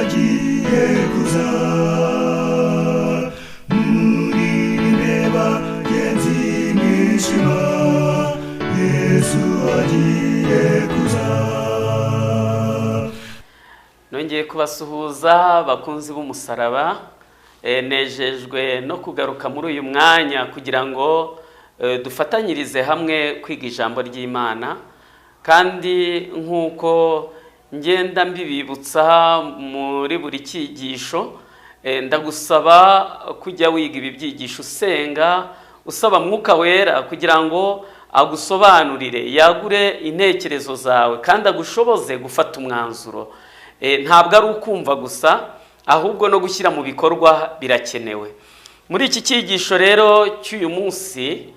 agiye kuza muririmbe bagenzi mwishima Yesu agiye kuza. Nongeye kubasuhuza bakunzi b'umusaraba, nejejwe no kugaruka muri uyu mwanya kugira ngo dufatanyirize hamwe kwiga ijambo ry'Imana, kandi nk'uko ngenda mbibibutsa muri buri cyigisho, ndagusaba kujya wiga ibi byigisho usenga, usaba Mwuka Wera kugira ngo agusobanurire, yagure intekerezo zawe kandi agushoboze gufata umwanzuro. Ntabwo ari ukumva gusa, ahubwo no gushyira mu bikorwa birakenewe. Muri iki cyigisho rero cy'uyu munsi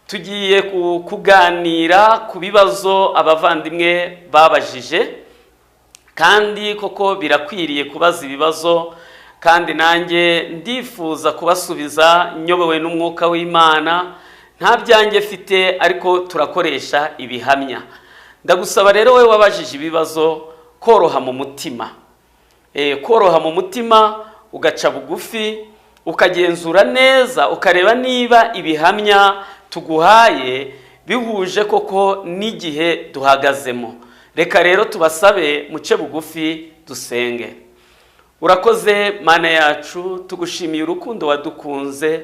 tugiye kuganira ku bibazo abavandimwe babajije, kandi koko birakwiriye kubaza ibibazo, kandi nanjye ndifuza kubasubiza nyobowe n'Umwuka w'Imana. Nta byanjye mfite, ariko turakoresha ibihamya. Ndagusaba rero we wabajije ibibazo koroha mu mutima, koroha mu mutima, ugaca bugufi, ukagenzura neza, ukareba niba ibihamya tuguhaye bihuje koko n'igihe duhagazemo. Reka rero tubasabe muce bugufi dusenge. Urakoze Mana yacu, tugushimiye urukundo wadukunze,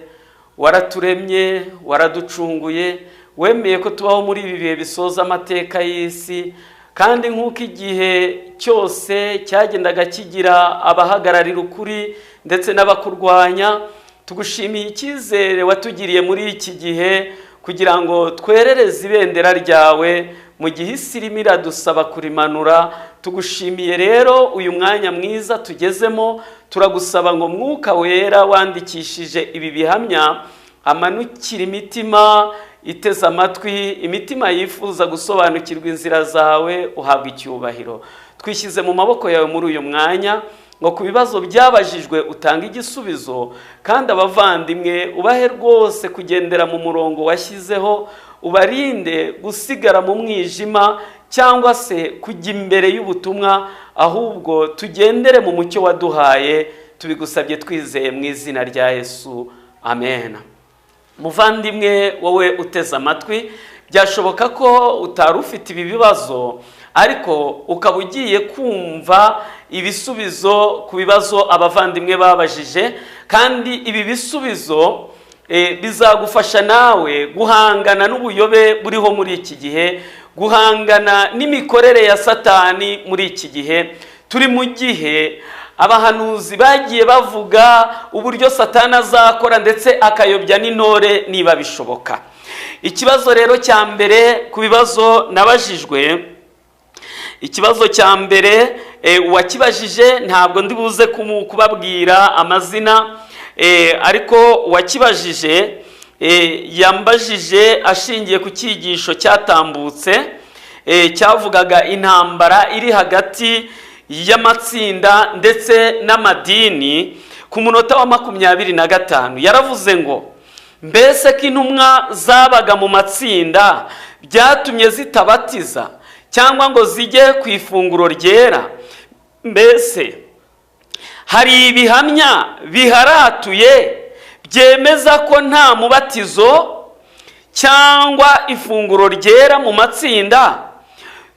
waraturemye, waraducunguye, wemeye ko tubaho muri ibi bihe bisoza amateka y'isi, kandi nk'uko igihe cyose cyagendaga kigira abahagararira ukuri ndetse n'abakurwanya, tugushimiye icyizere watugiriye muri iki gihe kugira ngo twerereze ibendera ryawe mu gihe isi irimo iradusaba kurimanura. Tugushimiye rero uyu mwanya mwiza tugezemo, turagusaba ngo Mwuka Wera wandikishije ibi bihamya amanukire imitima iteze amatwi, imitima yifuza gusobanukirwa inzira zawe, uhabwa icyubahiro. Twishyize mu maboko yawe muri uyu mwanya, ngo ku bibazo byabajijwe utanga igisubizo, kandi abavandimwe ubahe rwose kugendera mu murongo washyizeho, ubarinde gusigara mu mwijima cyangwa se kujya imbere y'ubutumwa, ahubwo tugendere mu mucyo waduhaye. Tubigusabye twizeye mu izina rya Yesu, amen. Muvandimwe wowe uteze amatwi, byashoboka ko utari ufite ibi bibazo, ariko ukaba ugiye kumva ibisubizo ku bibazo abavandimwe babajije, kandi ibi bisubizo bizagufasha nawe guhangana n'ubuyobe buriho muri iki gihe, guhangana n'imikorere ya Satani muri iki gihe. Turi mu gihe abahanuzi bagiye bavuga uburyo Satani azakora ndetse akayobya n'intore niba bishoboka. Ikibazo rero cya mbere ku bibazo nabajijwe, ikibazo cya mbere uwakibajije ntabwo ndi buze kubabwira amazina, ariko uwakibajije yambajije ashingiye ku cyigisho cyatambutse cyavugaga intambara iri hagati y'amatsinda ndetse n'amadini. Ku munota wa 25 yaravuze ngo, mbese ko intumwa zabaga mu matsinda byatumye zitabatiza cyangwa ngo zijye ku ifunguro ryera? Mbese hari ibihamya biharatuye byemeza ko nta mubatizo cyangwa ifunguro ryera mu matsinda,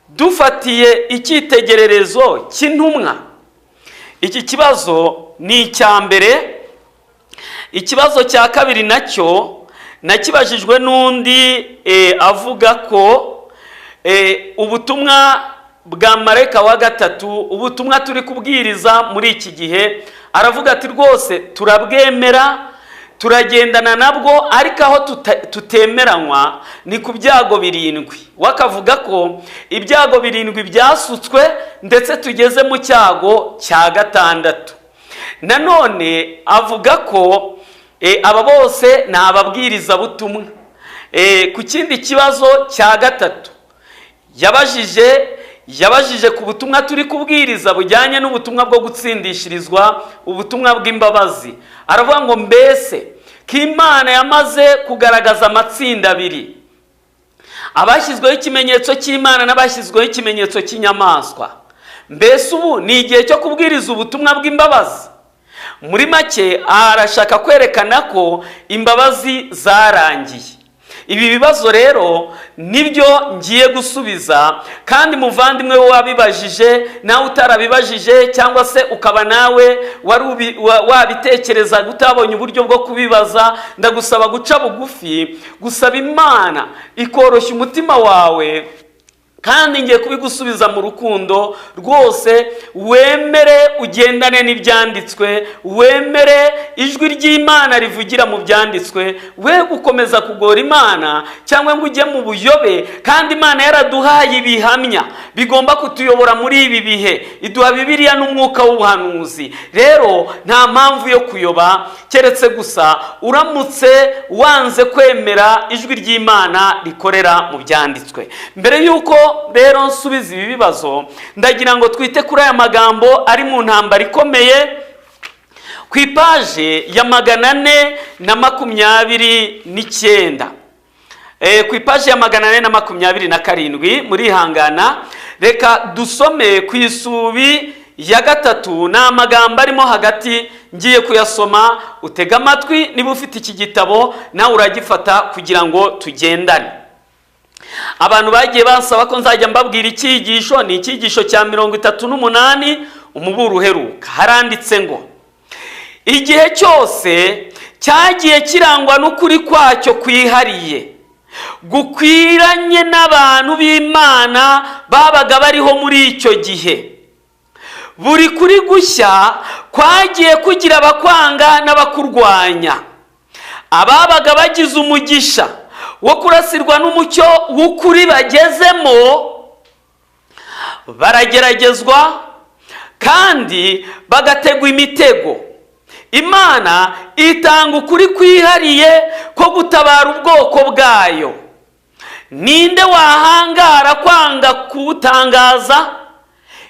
dufatiye icyitegererezo cy'intumwa? Iki kibazo ni icya mbere. Ikibazo cya kabiri nacyo nakibajijwe n'undi avuga ko ubutumwa bwa marayika wa gatatu, ubutumwa turi kubwiriza muri iki gihe, aravuga ati rwose turabwemera, turagendana nabwo, ariko aho tutemeranywa ni ku byago 7. Wakavuga ko ibyago 7 byasutswe ndetse tugeze mu cyago cya 6. Nanone avuga ko aba bose ni ababwiriza butumwa. Ku kindi kibazo cya 3 yabajije ku butumwa turi kubwiriza bujyanye n'ubutumwa bwo gutsindishirizwa, ubutumwa bw'imbabazi. Aravuga ngo mbese ko Imana yamaze kugaragaza amatsinda 2, abashyizweho ikimenyetso cy'Imana n'abashyizweho ikimenyetso cy'inyamaswa, mbese ubu ni igihe cyo kubwiriza ubutumwa bw'imbabazi? Muri make arashaka kwerekana ko imbabazi zarangiye. Ibi bibazo rero nibyo ngiye gusubiza, kandi muvandimwe wabibajije nawe utarabibajije, cyangwa se ukaba nawe wabitekereza utabonye uburyo bwo kubibaza, ndagusaba guca bugufi, gusaba Imana ikoroshya umutima wawe, kandi ngiye kubigusubiza mu rukundo rwose. Wemere ugendane n'ibyanditswe, wemere ijwi ry'Imana rivugira mu byanditswe, we gukomeza kugora Imana cyangwa ngo ujye mu buyobe. Kandi Imana yaraduhaye ibihamya bigomba kutuyobora muri ibi bihe, iduha Bibiliya n'umwuka w'ubuhanuzi. Rero nta mpamvu yo kuyoba, keretse gusa uramutse wanze kwemera ijwi ry'Imana rikorera mu byanditswe. Mbere y'uko rero nsubiza ibi bibazo, ndagira ngo twite kuri aya magambo ari mu Ntambara Ikomeye ku ipaje ya 429, ku ipaje ya 427. murihangana, reka dusome ku isubi ya 3. ni amagambo arimo hagati, ngiye kuyasoma, utega amatwi. Niba ufite iki gitabo nawe uragifata kugira ngo tugendane. Abantu bagiye bansaba ko nzajya mbabwira icyigisho, ni icyigisho cya 38, umuburo uheruka. Haranditse ngo igihe cyose cyagiye kirangwa n'ukuri kwacyo kwihariye gukwiranye n'abantu b'Imana babaga bariho muri icyo gihe. Buri kuri gushya kwagiye kugira abakwanga n'abakurwanya. Ababaga bagize umugisha wo kurasirwa n'umucyo w'ukuri bagezemo barageragezwa kandi bagategwa imitego. Imana itanga ukuri kwihariye ko gutabara ubwoko bwayo. Ninde wahangara kwanga kuwutangaza?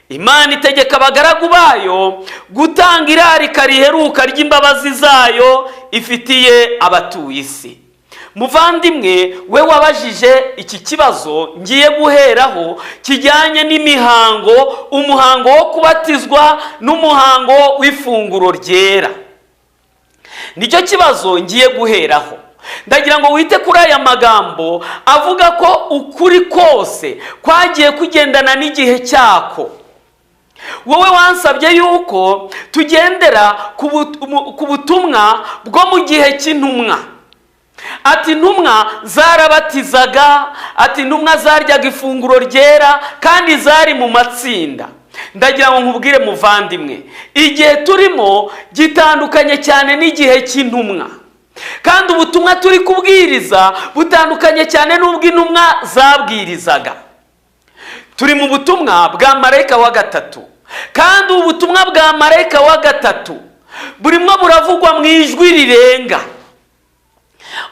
Imana itegeka abagaragu bayo gutanga irarika riheruka ry'imbabazi zayo ifitiye abatuye isi. Muvandimwe, we wabajije iki kibazo ngiye guheraho kijyanye n'imihango, umuhango wo kubatizwa n'umuhango w'ifunguro ryera. Nicyo kibazo ngiye guheraho. Ndagira ngo wite kuri aya magambo avuga ko ukuri kose kwagiye kugendana n'igihe cyako. Wowe wansabye yuko tugendera ku butumwa bwo mu gihe cy'intumwa. Ati intumwa zarabatizaga, ati intumwa zaryaga ifunguro ryera kandi zari mu matsinda. Ndagira ngo nkubwire muvandimwe, igihe turimo gitandukanye cyane n'igihe cy'intumwa, kandi ubutumwa turi kubwiriza butandukanye cyane n'ubwo intumwa zabwirizaga. Turi mu butumwa bwa marayika wa 3, kandi ubutumwa bwa marayika wa 3 burimo buravugwa mu ijwi rirenga.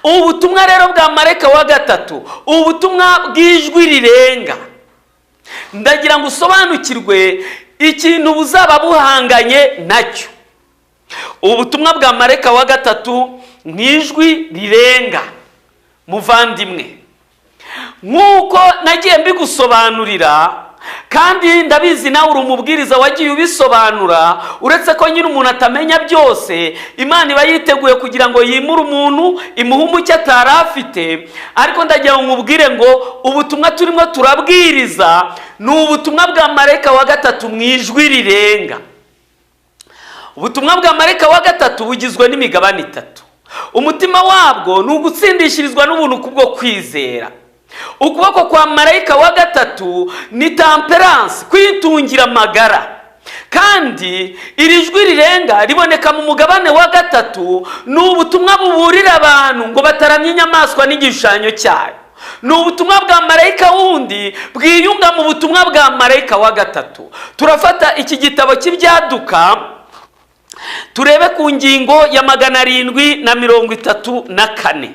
Ubutumwa rero bwa marayika wa 3, ubutumwa bw'ijwi rirenga, ndagira ngo usobanukirwe ikintu buzaba buhanganye nacyo. Ubutumwa bwa marayika wa 3 n'ijwi rirenga, muvandimwe, nk'uko nagiye mbigusobanurira, kandi ndabizi nawe uri umubwiriza wagiye ubisobanura. Uretse ko nyine umuntu atamenya byose, Imana iba yiteguye kugira ngo yimure umuntu, imuhe umucyo atari afite. Ariko ndagira ngo nkubwire ngo ubutumwa turimo turabwiriza ni ubutumwa bwa marayika wa 3 mu ijwi rirenga. Ubutumwa bwa marayika wa 3 bugizwe n'imigabane 3. Umutima wabwo ni ugutsindishirizwa n'ubuntu kubwo kwizera. Ukuboko kwa marayika wa 3 ni temperance, kwitungira amagara. Kandi iri jwi rirenga riboneka mu mugabane wa 3, ni ubutumwa buburira abantu ngo bataramye inyamaswa n'igishushanyo cyayo. Ni ubutumwa bwa marayika wundi bwiyunga mu butumwa bwa marayika wa 3. Turafata iki gitabo cy'Ibyaduka turebe ku ngingo ya 734.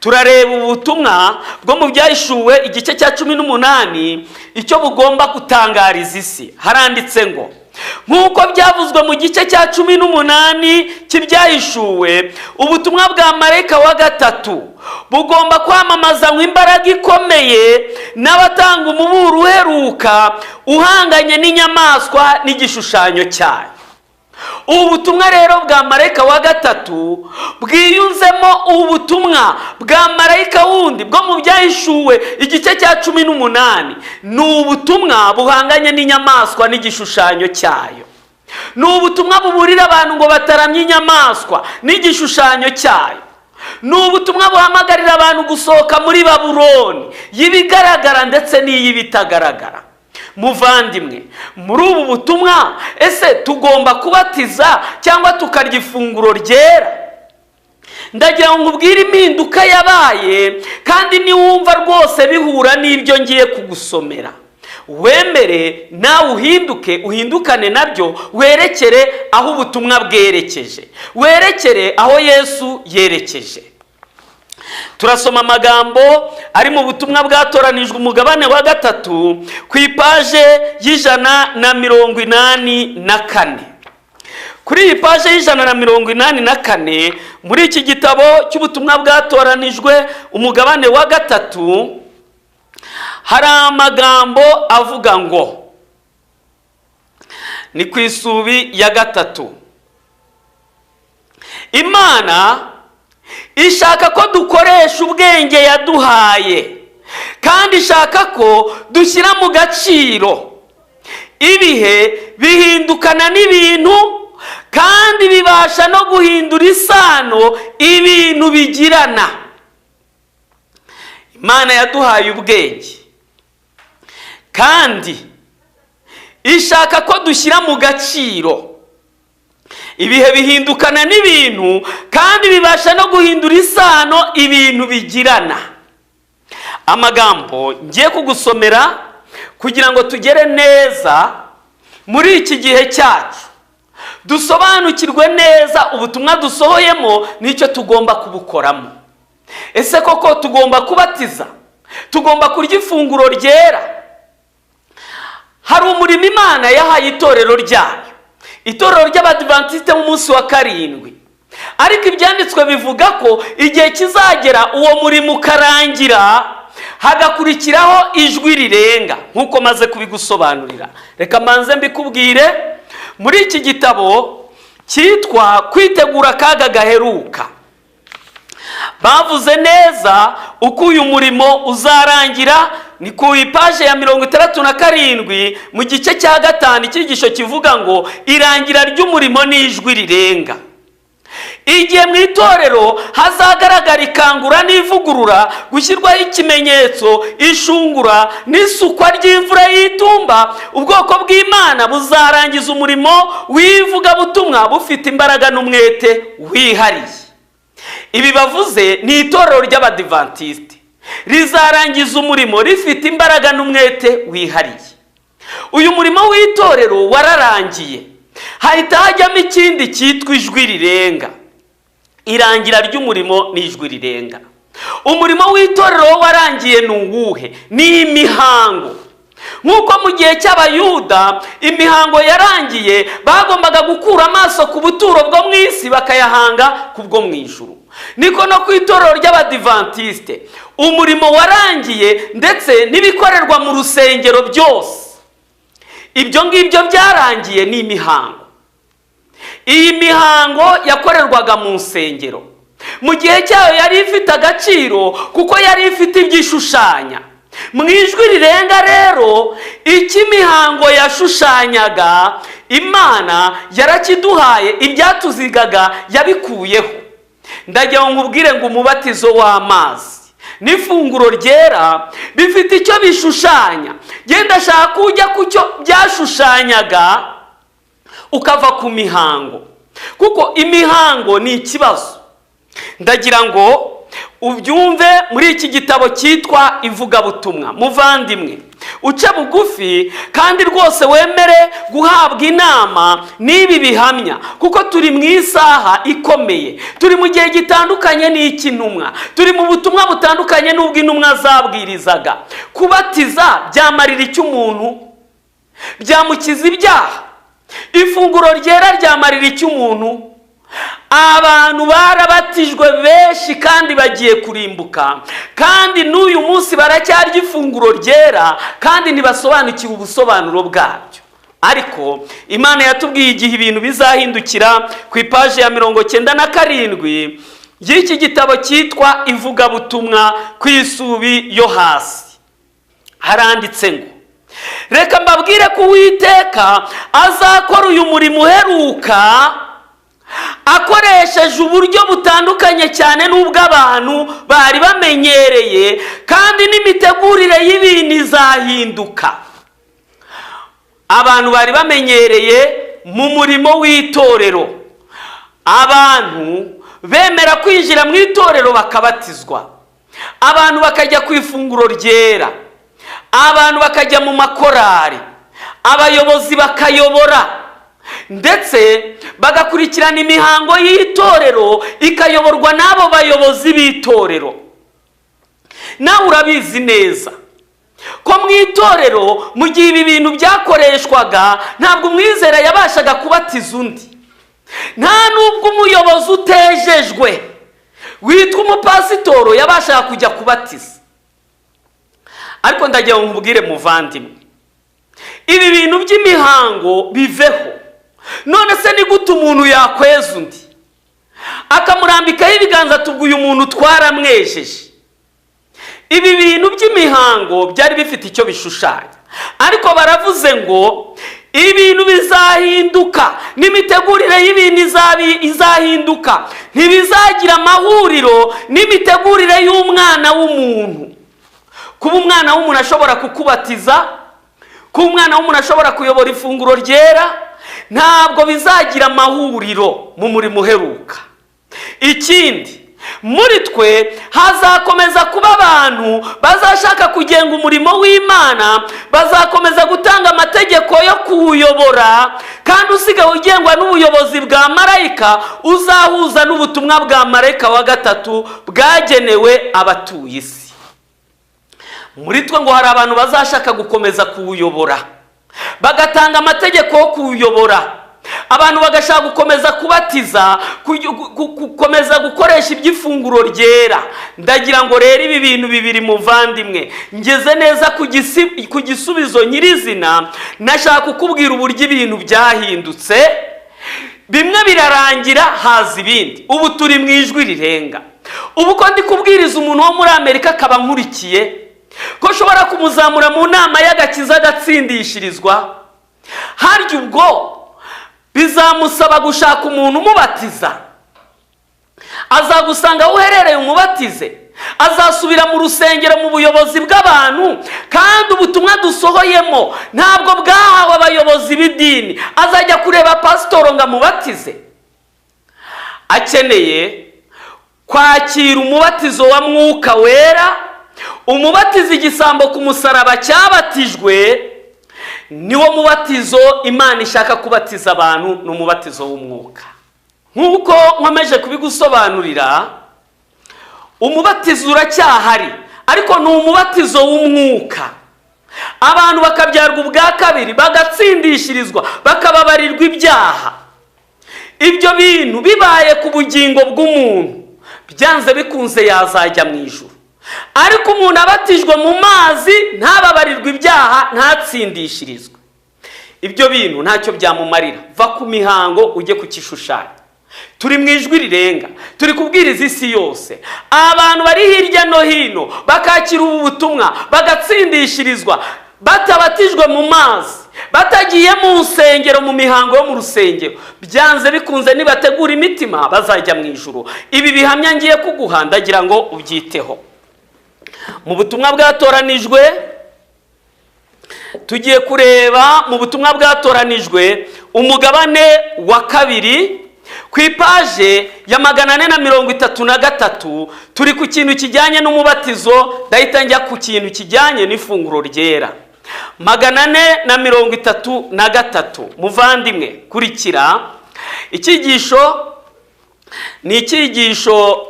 Turareba ubutumwa bwo mu Byahishuwe igice cya 18 icyo bugomba gutangariza isi. Haranditse ngo nk'uko byavuzwe mu gice cya 18 cy'Ibyahishuwe, ubutumwa bwa marayika wa 3 bugomba kwamamazanywa imbaraga ikomeye n'abatanga umuburo uheruka uhanganye n'inyamaswa n'igishushanyo cyayo. ubu butumwa rero bwa marayika wa gatatu bwiyunzemo ubutumwa bwa marayika wundi bwo mu byahishuwe igice cya 18. ni ubutumwa buhanganye n'inyamaswa n'igishushanyo cyayo. ni ubutumwa buburira abantu ngo bataramye inyamaswa n'igishushanyo cyayo. ni ubutumwa buhamagarira abantu gusohoka muri Babuloni y'ibigaragara ndetse n'iy'ibitagaragara. muvandimwe, muri ubu butumwa ese tugomba kubatiza cyangwa tukarya ifunguro ryera? ndagira ngo nkubwire impinduka yabaye, kandi niwumva rwose bihura n'ibyo ngiye kugusomera, wemere nawe uhindukane nabyo, werekere aho ubutumwa bwerekeje, werekere aho Yesu yerekeje. turasoma amagambo ari mu butumwa bwatoranijwe umugabane wa gatatu ku ipaje y'184. kuri iyi paje y'184 muri iki gitabo cy'ubutumwa bwatoranijwe umugabane wa gatatu hari amagambo avuga ngo, ni ku isubi ya gatatu, Imana ishaka ko dukoresha ubwenge yaduhaye, kandi ishaka ko dushyira mu gaciro. ibihe bihindukana n'ibintu, kandi bibasha no guhindura isano ibintu bigirana. Imana yaduhaye ubwenge, kandi ishaka ko dushyira mu gaciro. ibihe bihindukana n'ibintu, kandi bibasha no guhindura isano ibintu bigirana. amagambo ngiye kugusomera kugira ngo tugere neza muri iki gihe cyacu, dusobanukirwe neza ubutumwa dusohoyemo n'icyo tugomba kubukoramo. ese koko tugomba kubatiza? tugomba kurya ifunguro ryera? hari umurimo Imana yahaye itorero ryayo, itorero ry'Abadiventiste mu munsi wa 7. ariko ibyanditswe bivuga ko igihe kizagera uwo murimo ukarangira, hagakurikiraho ijwi rirenga, nk'uko maze kubigusobanurira. reka mbanze mbikubwire. muri iki gitabo cyitwa Kwitegura akaga gaheruka, bavuze neza uko uyu murimo uzarangira. ni ku ipaje ya 67 mu gice cya 5 icyigisho kivuga ngo irangira ry'umurimo n'ijwi rirenga. igihe mu itorero hazagaragara ikangura n'ivugurura, gushyirwaho ikimenyetso, ishungura n'isukwa ry'imvura y'itumba, ubwoko bw'Imana buzarangiza umurimo w'ivugabutumwa bufite imbaraga n'umwete wihariye. ibi bavuze ni itorero ry'Abadiventiste rizarangiza umurimo rifite imbaraga n'umwete wihariye. uyu murimo w'itorero wararangiye, hahita hajyamo ikindi cyitwa ijwi rirenga. irangira ry'umurimo n'ijwi rirenga. umurimo w'itorero warangiye ni uwuhe? ni imihango. nk'uko mu gihe cy'Abayuda imihango yarangiye, bagombaga gukura amaso ku buturo bwo mu isi bakayahanga ku bwo mu ijuru. niko no ku itorero ry'Abadiventiste umurimo warangiye, ndetse n'ibikorerwa mu rusengero byose. ibyo ngibyo byarangiye ni imihango. iyi mihango yakorerwaga mu nsengero mu gihe cyayo yari ifite agaciro, kuko yari ifite ibyishushanya. mu ijwi rirenga rero, icyo imihango yashushanyaga Imana yarakiduhaye, ibyatuzigaga yabikuyeho. ndagira ngo nkubwire ngo umubatizo w'amazi n'ifunguro ryera bifite icyo bishushanya. genda shaka ujya ku cyo byashushanyaga, ukava ku mihango, kuko imihango ni ikibazo. ndagira ngo ubyumve muri iki gitabo cyitwa Ivugabutumwa. muvandimwe, uce bugufi kandi rwose wemere guhabwa inama n'ibi bihamya, kuko turi mu isaha ikomeye, turi mu gihe gitandukanye n'icy'intumwa, turi mu butumwa butandukanye n'ubw'intumwa zabwirizaga. kubatiza byamarira icyo umuntu? byamukiza ibyaha? ifunguro ryera ryamarira icyo umuntu? abantu barabatijwe benshi kandi bagiye kurimbuka, kandi n'uyu munsi baracyarya ifunguro ryera kandi ntibasobanukiwe ubusobanuro bwabyo. Ariko Imana yatubwiye igihe ibintu bizahindukira. Ku ipaji ya 97 y'iki gitabo cyitwa Ivugabutumwa ku isubi yo hasi haranditse ngo, reka mbabwire ko Uwiteka azakora uyu murimo uheruka akoresheje uburyo butandukanye cyane n'ubw'abantu bari bamenyereye, kandi n'imitegurire y'ibintu izahinduka. Abantu bari bamenyereye mu murimo w'itorero, abantu bemera kwinjira mu itorero bakabatizwa, abantu bakajya ku ifunguro ryera, abantu bakajya mu makorari, abayobozi bakayobora, ndetse bagakurikirana imihango y'itorero ikayoborwa n'abo bayobozi b'itorero. Nawe urabizi neza ko mu itorero mu gihe ibi bintu byakoreshwaga ntabwo umwizera yabashaga kubatiza undi, nta nubwo umuyobozi utejejwe witwa umupasitoro yabashaga kujya kubatiza. Ariko ndagira ngo nkubwire muvandimwe, ibi bintu by'imihango biveho. None se ni gute umuntu yakweza undi akamurambikaho ibiganza tubwo uyu muntu twaramwejeje? Ibi bintu by'imihango byari bifite icyo bishushanya, ariko baravuze ngo ibintu bizahinduka, n'imitegurire y'ibintu izahinduka, ntibizagira amahuriro n'imitegurire y'umwana w'umuntu. Kuba umwana w'umuntu ashobora kukubatiza, kuba umwana w'umuntu ashobora kuyobora ifunguro ryera, ntabwo bizagira amahuriro mu murimo uheruka. Ikindi, muri twe hazakomeza kuba abantu bazashaka kugenga umurimo w'Imana, bazakomeza gutanga amategeko yo kuwuyobora, kandi usigaye ugengwa n'ubuyobozi bwa marayika uzahuza n'ubutumwa bwa marayika wa gatatu bwagenewe abatuye isi. Muri twe ngo hari abantu bazashaka gukomeza kuwuyobora, bagatanga amategeko yo kuwuyobora, abantu bagashaka gukomeza kubatiza, gukomeza gukoresha iby'ifunguro ryera. Ndagira ngo rero ibi bintu bibiri muvandimwe, ngeze neza ku gisubizo nyirizina. Nashaka kukubwira uburyo ibintu byahindutse, bimwe birarangira haza ibindi. Ubu turi mu ijwi rirenga. Ubu ko ndi kubwiriza umuntu wo muri Amerika akaba nkurikiye, ko ushobora kumuzamura mu nama y'agakiza agatsindishirizwa, harya ubwo bizamusaba gushaka umuntu umubatiza? Azagusanga aho uherereye umubatize? Azasubira mu rusengero mu buyobozi bw'abantu, kandi ubutumwa dusohoyemo ntabwo bwahawe abayobozi b'idini? Azajya kureba pasitoro ngo amubatize? Akeneye kwakira umubatizo wa Mwuka Wera, umubatiza igisambo ku musaraba cyabatijwe. Niwo mubatizo Imana ishaka kubatiza abantu, n'umubatizo w'umwuka. Nk'uko nkomeje kubigusobanurira, umubatizo uracyahari, ariko ni umubatizo w'umwuka. Abantu bakabyarwa ubwa kabiri, bagatsindishirizwa, bakababarirwa ibyaha. Ibyo bintu bibaye ku bugingo bw'umuntu, byanze bikunze yazajya mu ijuru. Ariko umuntu abatijwe mu mazi ntababarirwe ibyaha, ntatsindishirizwe. Ibyo bintu ntacyo byamumarira. Va ku mihango ujye ku kishushanya. Turi mu ijwi rirenga, turi kubwiriza isi yose. Abantu bari hirya no hino bakakira ubu butumwa, bagatsindishirizwa, batabatijwe mu mazi, batagiye mu nsengero, mu mihango yo mu rusengero. Byanze bikunze nibategura imitima bazajya mu ijuru. Ibi bihamya ngiye kuguha ndagira ngo ubyiteho. Mu butumwa bwatoranijwe, tugiye kureba mu butumwa bwatoranijwe umugabane wa 2 ku ipaje ya 433. Turi ku kintu kijyanye n'umubatizo, ndahita njya ku kintu kijyanye n'ifunguro ryera. 433. Muvandimwe kurikira, icyigisho ni icyigisho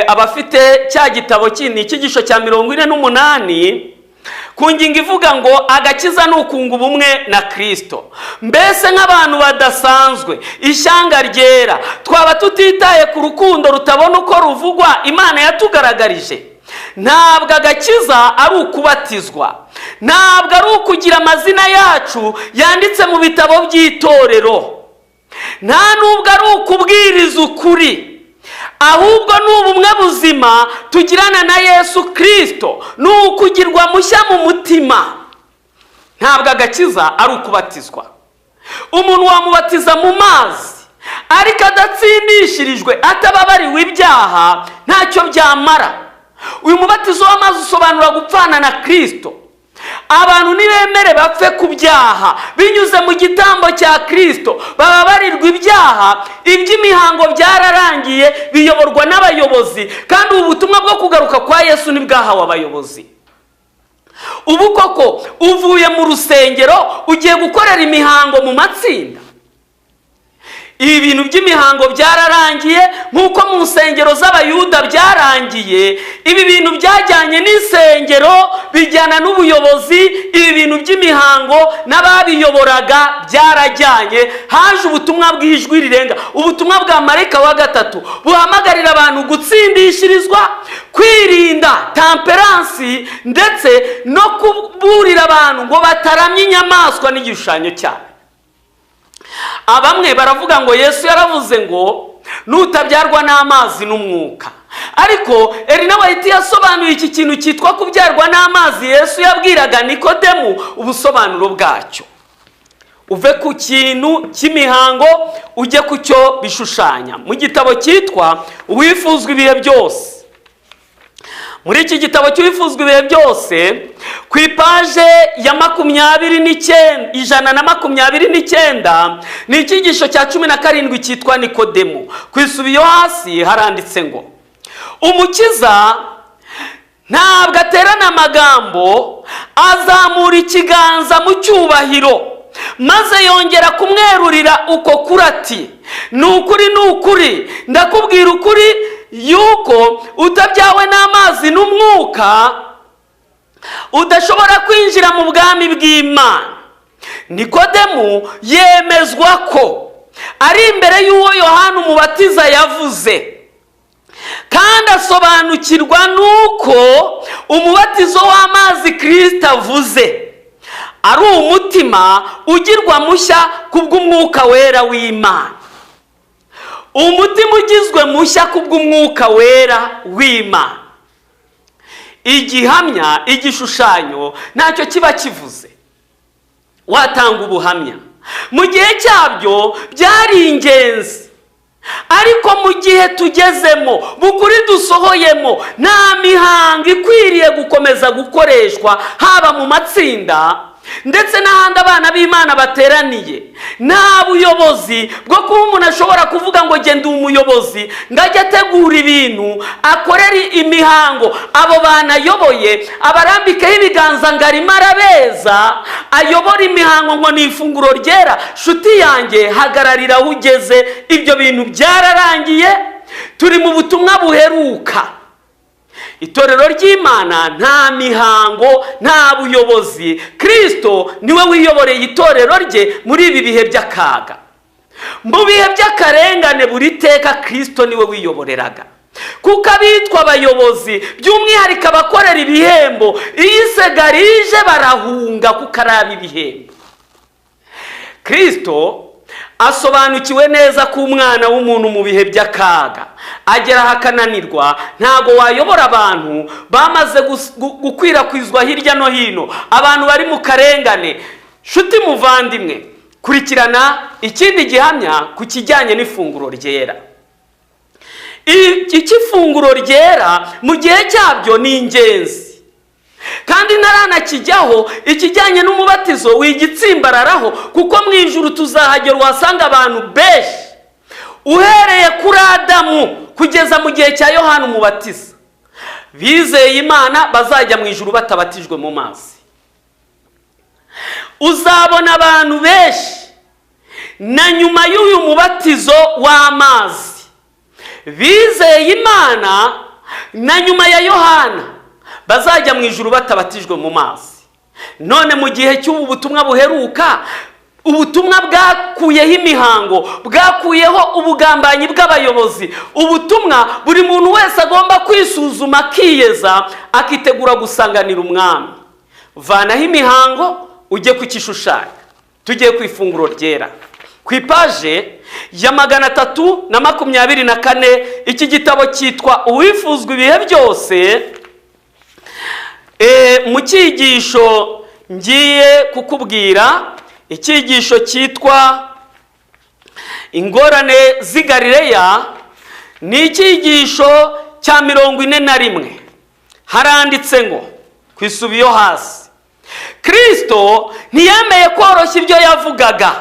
abafite cya gitabo kindi, icyigisho cya 48 ku ngingo ivuga ngo agakiza ni ukunga ubumwe na Kristo. Mbese nk'abantu badasanzwe, ishyanga ryera, twaba tutitaye ku rukundo rutabona uko ruvugwa Imana yatugaragarije? Ntabwo agakiza ari ukubatizwa, ntabwo ari ukugira amazina yacu yanditse mu bitabo by'itorero, nta nubwo ari ukubwiriza ukuri, ahubwo ni ubumwe buzima tugirana na Yesu Kristo, ni ukugirwa mushya mu mutima. Ntabwo agakiza ari ukubatizwa. Umuntu wamubatiza mu mazi ariko adatsindishirijwe, atababariwe ibyaha, ntacyo byamara. Uyu mubatizo w'amazi usobanura gupfana na Kristo. Abantu nibemere bapfe ku byaha binyuze mu gitambo cya Kristo, bababarirwa ibyaha, iby'imihango byararangiye, biyoborwa n'abayobozi, kandi ubu butumwa bwo kugaruka kwa Yesu ntibwahawe abayobozi. Ubu koko uvuye mu rusengero ugiye gukorera imihango mu matsinda? Ibi bintu by'imihango byararangiye nk'uko mu nsengero z'abayuda byarangiye. Ibi bintu byajyanye n'insengero, bijyana n'ubuyobozi. Ibi bintu by'imihango n'ababiyoboraga byarajyanye. Haje ubutumwa bw'ijwi rirenga, ubutumwa bwa marayika wa gatatu, buhamagarira abantu gutsindishirizwa, kwirinda temperansi, ndetse no kuburira abantu ngo bataramye inyamaswa n'igishushanyo cyayo. Abamwe baravuga ngo Yesu yaravuze ngo nutabyarwa n'amazi n'umwuka. Ariko Elina White yasobanuye iki kintu cyitwa kubyarwa n'amazi Yesu yabwiraga Nikodemu ubusobanuro bwacyo. Uve ku kintu cy'imihango ujye ku cyo bishushanya. Mu gitabo cyitwa Uwifuzwa ibihe byose, muri iki gitabo cy'Uwifuzwa ibihe byose, ku ipaje ya 129 ni icyigisho cya 17 cyitwa Nikodemu. Ku isubi yo hasi haranditse ngo Umukiza ntabwo aterana amagambo, azamura ikiganza mu cyubahiro, maze yongera kumwerurira uko kuri ati, ni ukuri ndakubwira ukuri yuko utabyawe n'amazi n'umwuka udashobora kwinjira mu bwami bw'Imana. Nikodemu yemezwa ko ari imbere y'uwo Yohana umubatiza yavuze, kandi asobanukirwa nuko umubatizo w'amazi Kristo avuze ari umutima ugirwa mushya kubw'umwuka wera w'Imana. Umutima ugizwe mushya kubw'umwuka wera w'Imana. Igihamya, igishushanyo ntacyo kiba kivuze. Watanga ubuhamya mu gihe cyabyo byari ingenzi, ariko mu gihe tugezemo, bukuri dusohoyemo, nta mihango ikwiriye gukomeza gukoreshwa, haba mu matsinda ndetse n'ahandi abana b'Imana bateraniye. Nta buyobozi bwo kuba umuntu ashobora kuvuga ngo genda umuyobozi, ngo ajye ategura ibintu, akorera imihango abo banayoboye, abarambikeho ibiganza ngo arimo arabeza, ayobora imihango ngo ni ifunguro ryera. Shuti yanjye, hagararira aho ugeze. Ibyo bintu byararangiye, turi mu butumwa buheruka. Itorero ry'Imana nta mihango, nta buyobozi. Kristo niwe wiyoboreye itorero rye muri ibi bihe by'akaga. Mu bihe by'akarengane buri teka Kristo niwe wiyoboreraga, kuko abitwa abayobozi, by'umwihariko abakorera ibihembo, iyo isega rije barahunga kuko ari ibihembo. Kristo asobanukiwe neza ko umwana w'umuntu mu bihe by'akaga agera hakananirwa. Ntago wayobora abantu bamaze gukwirakwizwa hirya no hino, abantu bari mu karengane. Shuti muvandimwe, kurikirana ikindi gihamya ku kijyanye n'ifunguro ryera. Iki funguro ryera mu gihe cyabyo ni ingenzi, kandi ntaranakijyaho ikijyanye n'umubatizo wigitsimbararaho, kuko mu ijuru tuzahagera uhasanga abantu benshi, uhereye kuri Adamu kugeza mu gihe cya Yohana umubatiza, bizeye Imana bazajya mu ijuru batabatijwe mu mazi. Uzabona abantu benshi na nyuma y'uyu mubatizo w'amazi bizeye Imana na nyuma ya Yohana bazajya mu ijuru batabatijwe mu mazi. none mu gihe cy'ubu butumwa buheruka, ubutumwa bwakuyeho imihango, bwakuyeho ubugambanyi bw'abayobozi. Ubutumwa buri muntu wese agomba kwisuzuma, akiyeza, akitegura gusanganira umwami. Vanaho imihango ujye ku gishushanyo. Tugiye ku ifunguro ryera ku ipaje ya 324. Iki gitabo cyitwa Uwifuzwa ibihe byose. Mu cyigisho ngiye kukubwira, icyigisho cyitwa ingorane z'i Galileya, ni icyigisho cya 41. Haranditse ngo ku isubi yo hasi, Kristo ntiyemeye koroshya ibyo yavugaga.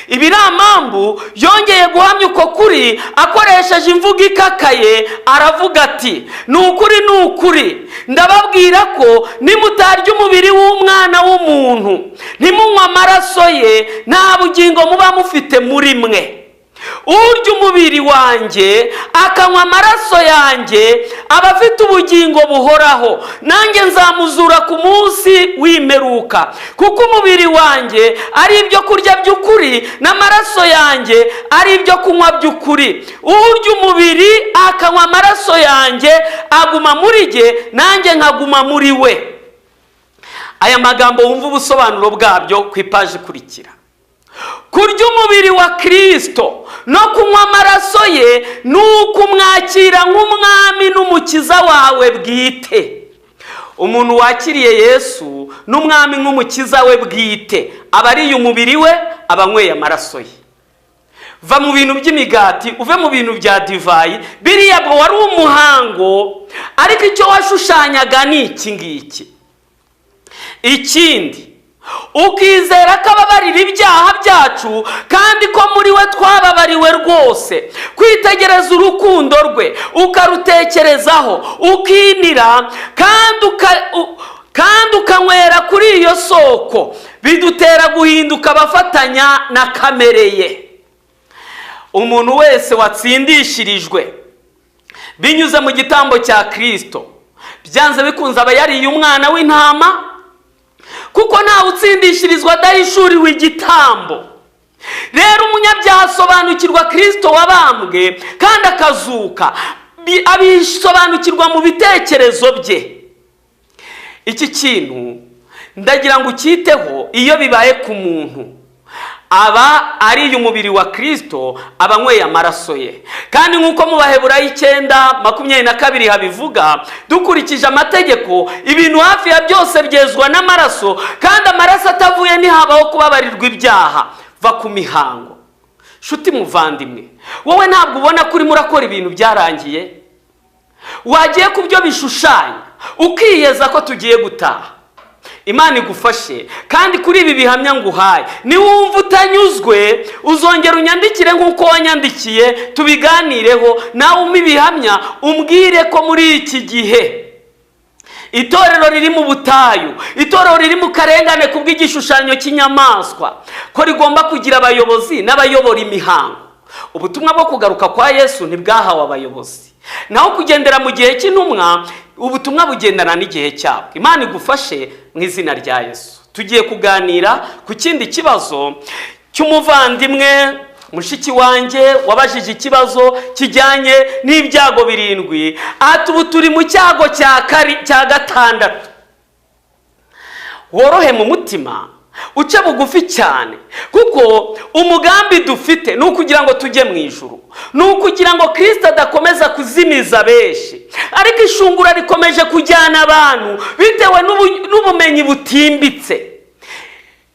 Ibiramambu yongeye guhamya uko kuri akoresheje imvugo ikakaye, aravuga ati, ni ukuri ndababwira ko nimutarya umubiri w'umwana w'umuntu, ntimunywa amaraso ye, nta bugingo muba mufite muri mwe. Urya umubiri wanjye akanywa amaraso yanjye aba afite ubugingo buhoraho, nanjye nzamuzura ku munsi w'imperuka. Kuko umubiri wanjye ari ibyo kurya by'ukuri, n'amaraso yanjye ari ibyo kunywa by'ukuri. Urya umubiri akanywa amaraso yanjye aguma muri jye, nanjye nkaguma muri we. Aya magambo wumva ubusobanuro bwabyo ku ipaji ikurikira. Kurya umubiri wa Kristo no kunywa amaraso ye ni ukumwakira nk'umwami n'umukiza wawe bwite. Umuntu wakiriye Yesu n'umwami nk'umukiza we bwite, aba ariye umubiri we, aba anyweye amaraso ye. Va mu bintu by'imigati uve mu bintu bya divayi. Biriya bwo wari umuhango, ariko icyo washushanyaga ni iki ngiki. Ikindi, ukizera ko ababarira ibyaha byacu, kandi ko muri we twababariwe rwose. Kwitegereza urukundo rwe ukarutekerezaho, ukinira kandi ukanywera kuri iyo soko, bidutera guhinduka abafatanya na kamere ye. Umuntu wese watsindishirijwe binyuze mu gitambo cya Kristo, byanze bikunze aba yariye umwana w'intama, kuko ntawe utsindishirizwa adahishuriwe igitambo. Rero umunyabyaha asobanukirwa Kristo wabambwe kandi akazuka, abisobanukirwa mu bitekerezo bye. Iki kintu ndagira ngo ucyiteho. Iyo bibaye ku muntu, aba ariye umubiri wa Kristo, aba anyweye amaraso ye. Kandi nk'uko mu Baheburayo 9:22 habivuga, dukurikije amategeko, ibintu hafi ya byose byezwa n'amaraso, kandi amaraso atavuye ntihabaho kubabarirwa ibyaha. Va ku mihango. Shuti muvandimwe, wowe ntabwo ubona ko urimo urakora ibintu byarangiye? Wagiye ku byo bishushanya ukiyeza ko tugiye gutaha. Imana igufashe, kandi kuri ibi bihamya nguhaye, niwumva utanyuzwe uzongera unyandikire nk'uko wanyandikiye, tubiganireho. Nawe umpa ibihamya, umbwire ko muri iki gihe itorero riri mu butayu, itorero riri mu karengane kubw'igishushanyo cy'inyamaswa, ko rigomba kugira abayobozi n'abayobora imihango. Ubutumwa bwo kugaruka kwa Yesu ntibwahawe abayobozi, naho kugendera mu gihe cy'intumwa, ubutumwa bugendana n'igihe cyabo. Imana igufashe mu izina rya Yesu. Tugiye kuganira ku kindi kibazo cy'umuvandimwe mushiki wanjye wabajije ikibazo kijyanye n'ibyago 7. Ati ubu turi mu cyago cya 6. Worohe mu mutima, uce bugufi cyane, kuko umugambi dufite ni ukugira ngo tujye mu ijuru, ni ukugira ngo Kristo adakomeza kuzimiza benshi. Ariko ishungura rikomeje kujyana abantu bitewe n'ubumenyi butimbitse.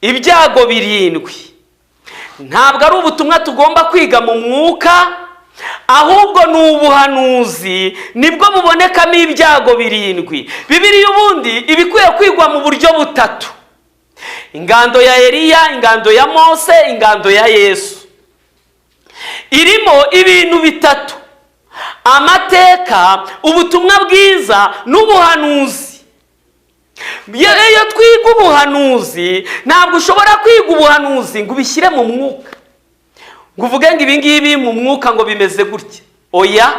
Ibyago 7 ntabwo ari ubutumwa tugomba kwiga mu mwuka, ahubwo ni ubuhanuzi nibwo bubonekamo ibyago 7. Bibiliya ubundi ibikwiye kwigwa mu buryo butatu: ingando ya Eliya, ingando ya Mose, ingando ya Yesu. Irimo ibintu bitatu: amateka, ubutumwa bwiza n'ubuhanuzi. Iyo twiga ubuhanuzi, ntabwo ushobora kwiga ubuhanuzi ngo ubishyire mu mwuka, ngo uvuge ngo ibi ngibi mu mwuka ngo bimeze gutya. Oya,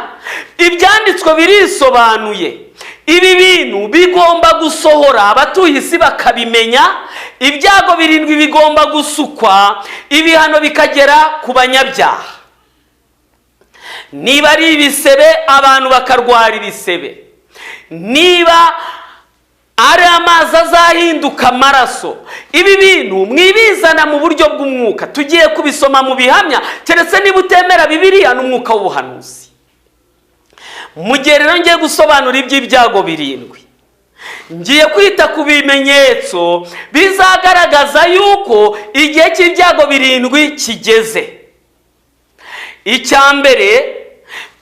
ibyanditswe birisobanuye, ibi bintu bigomba gusohora, abatuye isi bakabimenya. Ibyago 7 bigomba gusukwa, ibihano bikagera ku banyabyaha. Niba ari ibisebe, abantu bakarwara ibisebe. Niba ari amazi azahinduka amaraso. Ibi bintu mwibizana mu buryo bw'umwuka. Tugiye kubisoma mu bihamya, keretse niba utemera Bibiliya n'umwuka w'ubuhanuzi. Mu gihe rero ngiye gusobanura iby'ibyago 7, ngiye kwita ku bimenyetso bizagaragaza yuko igihe cy'ibyago 7 kigeze. Icyambere,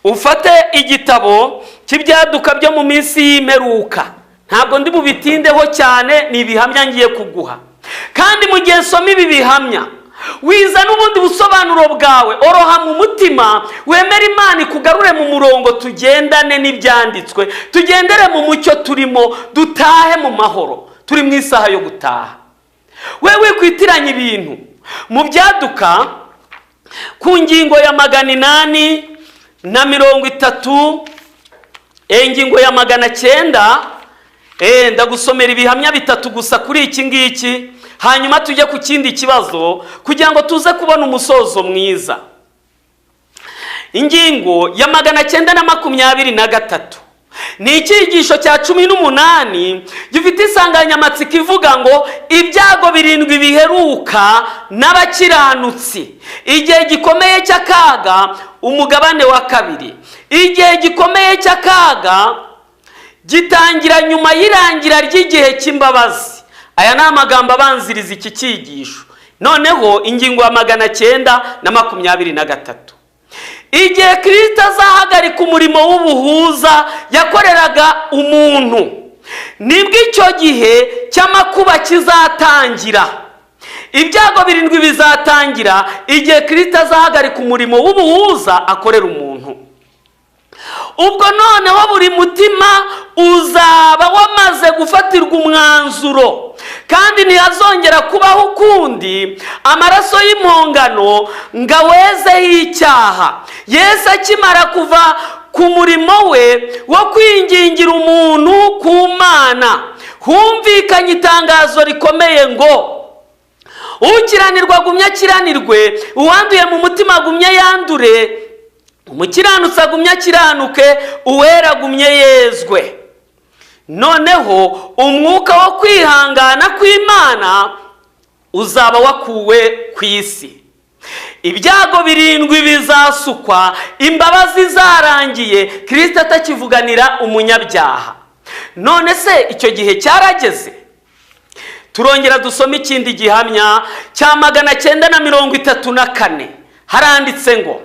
ufate igitabo cy'ibyaduka byo mu minsi y'imperuka. Ntabwo ndi bubitindeho cyane, ni ibihamya ngiye kuguha. Kandi mu gihe nsoma ibi bihamya, wiza n'ubundi busobanuro bwawe, oroha mu mutima, wemera Imana ikugarure mu murongo, tugendane n'ibyanditswe, tugendere mu mucyo turimo, dutahe mu mahoro. Turi mu isaha yo gutaha. Wewe kwitiranya ibintu. Mu byaduka ku ngingo ya 830, ingingo ya 900, ndagusomera ibihamya 3 gusa kuri iki ngiki, hanyuma tujye ku kindi kibazo kugira ngo tuze kubona umusozo mwiza. Ingingo ya 923 ni icyigisho cya 18 gifite insanganyamatsiko ivuga ngo ibyago 7 biheruka n'abakiranutsi. Igihe gikomeye cy'akaga, umugabane wa 2. Igihe gikomeye cy'akaga gitangira nyuma y'irangira ry'igihe cy'imbabazi. Aya ni amagambo abanziriza iki cyigisho. Noneho ingingo ya 923, igihe Kristo azahagarika umurimo w'ubuhuza yakoreraga umuntu, nibwo icyo gihe cy'amakuba kizatangira. Ibyago 7 bizatangira igihe Kristo azahagarika umurimo w'ubuhuza akorera umuntu. Ubwo noneho buri mutima uzaba wamaze gufatirwa umwanzuro, kandi ntihazongera kubaho ukundi amaraso y'impongano ngo awezeho icyaha. Yesu akimara kuva ku murimo we wo kwingingira umuntu ku Mana, humvikanye itangazo rikomeye ngo ukiranirwa agumye akiranirwe, uwanduye mu mutima agumye yandure, umukiranutsi agumye akiranuke, uwera agumye yezwe. Noneho umwuka wo kwihangana kw'Imana uzaba wakuwe ku isi. Ibyago 7 bizasukwa, imbabazi zarangiye, Kristo atakivuganira umunyabyaha. None se icyo gihe cyarageze? Turongera dusoma ikindi gihamya cya 934. Haranditse ngo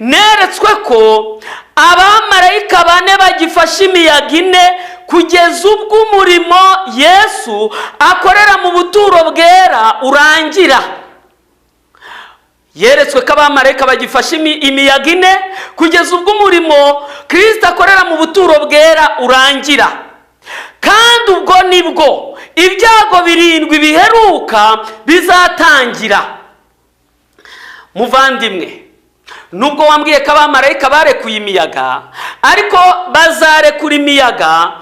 neretswe ko abamarayika 4 bagifashe imiyaga 4 kugeza ubwo umurimo Yesu akorera mu buturo bwera urangira. Yeretswe ko abamarayika bagifashe imiyaga 4 kugeza ubwo umurimo Kristo akorera mu buturo bwera urangira. Kandi ubwo nibwo ibyago 7 biheruka bizatangira. Muvandimwe, nubwo wambwiye ko abamarayika barekuye imiyaga, ariko bazarekura imiyaga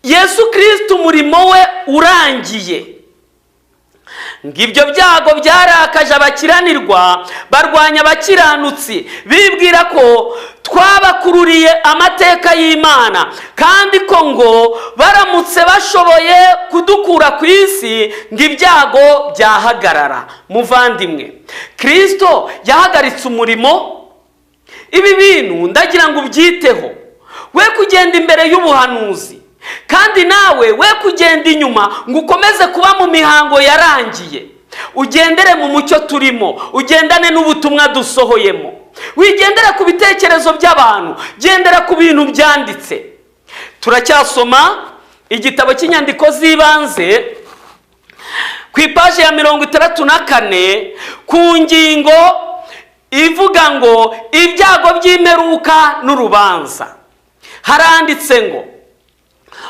Yesu Kristo umurimo we urangiye. Ngibyo byago byarakaje abakiranirwa, barwanya abakiranutsi, bibwira ko twabakururiye amateka y'Imana, kandi ko ngo baramutse bashoboye kudukura ku isi ngo ibyago byahagarara. Muvandimwe, Kristo yahagaritse umurimo. Ibi bintu ndagira ngo ubyiteho, we kugenda imbere y'ubuhanuzi, kandi nawe we kugenda inyuma ngo ukomeze kuba mu mihango yarangiye. Ugendere mu mucyo turimo, ugendane n'ubutumwa dusohoyemo, wigendera ku bitekerezo by'abantu, gendera ku bintu byanditse. Turacyasoma igitabo cy'inyandiko z'ibanze ku ipaji ya 64 ku ngingo ivuga ngo ibyago by'imperuka n'urubanza. Haranditse ngo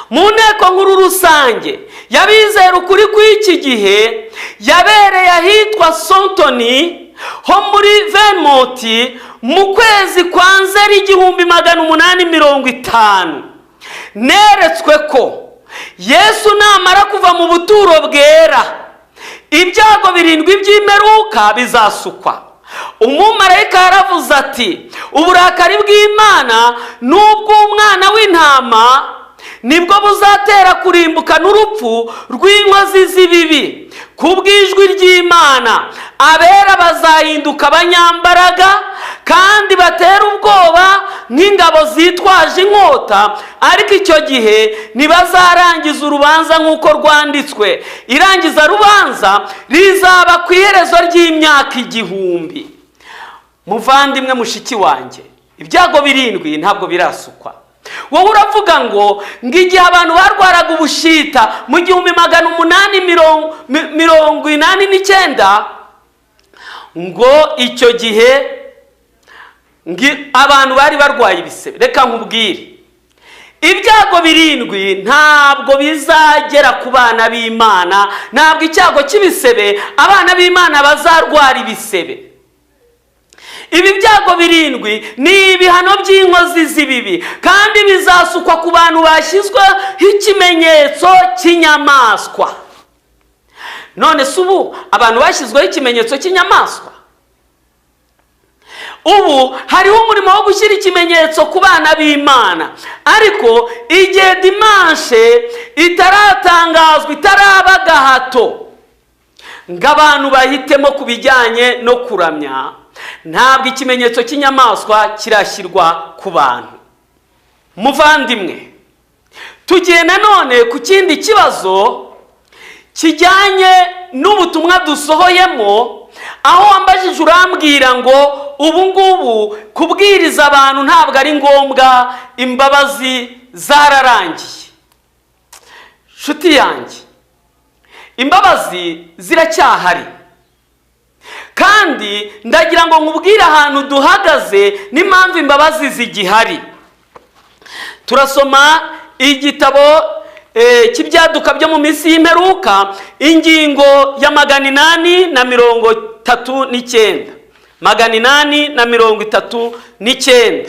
mu nteko nkuru rusange y'abizera ukuri kw'iki gihe yabereye ahitwa Sontoni ho muri Vermont mu kwezi kwa Nzeri 1850, neretswe ko Yesu namara kuva mu buturo bwera, ibyago 7 by'imperuka bizasukwa. Umumarayika yaravuze ati, uburakari bw'Imana n'ubw'umwana w'intama nibwo buzatera kurimbuka n'urupfu rw'inkozi z'ibibi. Kubw'ijwi ry'Imana abera bazahinduka abanyambaraga kandi batera ubwoba nk'ingabo zitwaje inkota, ariko icyo gihe ntibazarangiza urubanza nk'uko rwanditswe. Irangiza rubanza rizaba ku iherezo ry'imyaka 1000. Muvandimwe mushiki wanjye, ibyago 7 ntabwo birasukwa. Wowe uravuga ngo igihe abantu barwaraga ubushita mu 1889 ngo icyo gihe abantu bari barwaye ibisebe. Reka nkubwire, ibyago 7 ntabwo bizagera ku bana b'Imana. Ntabwo icyago cy'ibisebe abana b'Imana bazarwara ibisebe. Ibi byago 7 ni ibihano by'inkozi z'ibibi kandi bizasukwa ku bantu bashyizweho ikimenyetso cy'inyamaswa. None se ubu abantu bashyizweho ikimenyetso cy'inyamaswa? Ubu hariho umurimo wo gushyira ikimenyetso ku bana b'Imana, ariko igihe dimanche itaratangazwa, itaraba gahato ngo abantu bahitemo ku bijyanye no kuramya, ntabwo ikimenyetso cy'inyamaswa kirashyirwa ku bantu. Muvandimwe, tugiye nanone ku kindi kibazo kijyanye n'ubutumwa dusohoyemo, aho wambajije urambwira ngo ubu ngubu kubwiriza abantu ntabwo ari ngombwa, imbabazi zararangiye. Nshuti yanjye, imbabazi ziracyahari, kandi ndagira ngo nkubwire ahantu duhagaze n'impamvu imbabazi zigihari. Turasoma igitabo cy'ibyaduka byo mu minsi y'imperuka, ingingo ya 839. 839.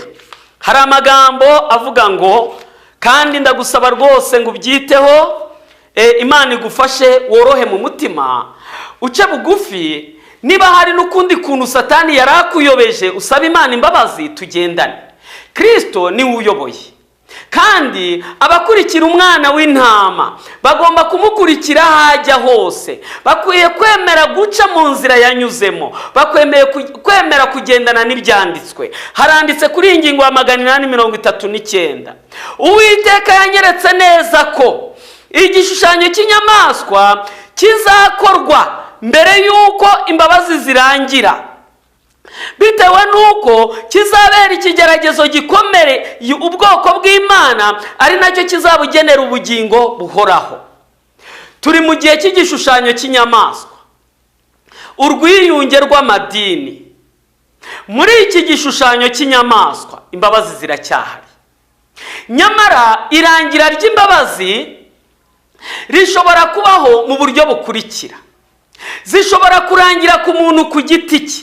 Hari amagambo avuga ngo, kandi ndagusaba rwose ngo ubyiteho, Imana igufashe worohe mu mutima, uce bugufi. Niba hari n'ukundi kuntu Satani yarakuyobeje, usaba Imana imbabazi, tugendane. Kristo ni uyoboye, kandi abakurikira umwana w'intama bagomba kumukurikira hajya hose. Bakwiye kwemera guca mu nzira yanyuzemo, kwemera kugendana n'ibyanditswe. Haranditse kuri ingingo ya 839, Uwiteka yanyeretse neza ko igishushanyo cy'inyamaswa kizakorwa mbere y'uko imbabazi zirangira, bitewe n'uko kizabera ikigeragezo gikomere ubwoko bw'Imana, ari nacyo kizabugenera ubugingo buhoraho. Turi mu gihe cy'igishushanyo cy'inyamaswa, urwiyunge rw'amadini. Muri iki gishushanyo cy'inyamaswa imbabazi ziracyahari, nyamara irangira ry'imbabazi rishobora kubaho mu buryo bukurikira. Zishobora kurangira ku muntu ku giti cye,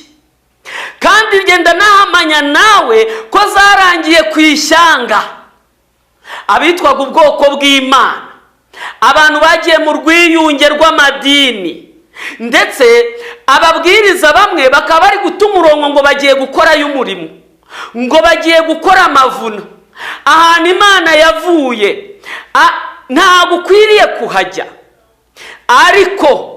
kandi ngenda nahamanya nawe ko zarangiye ku ishyanga, abitwaga ubwoko bw'Imana, abantu bagiye mu rwiyunge rw'amadini, ndetse ababwiriza bamwe bakaba bari guta umurongo ngo bagiye gukorayo umurimo, ngo bagiye gukora amavuno. Ahantu Imana yavuye ntabwo ukwiriye kuhajya, ariko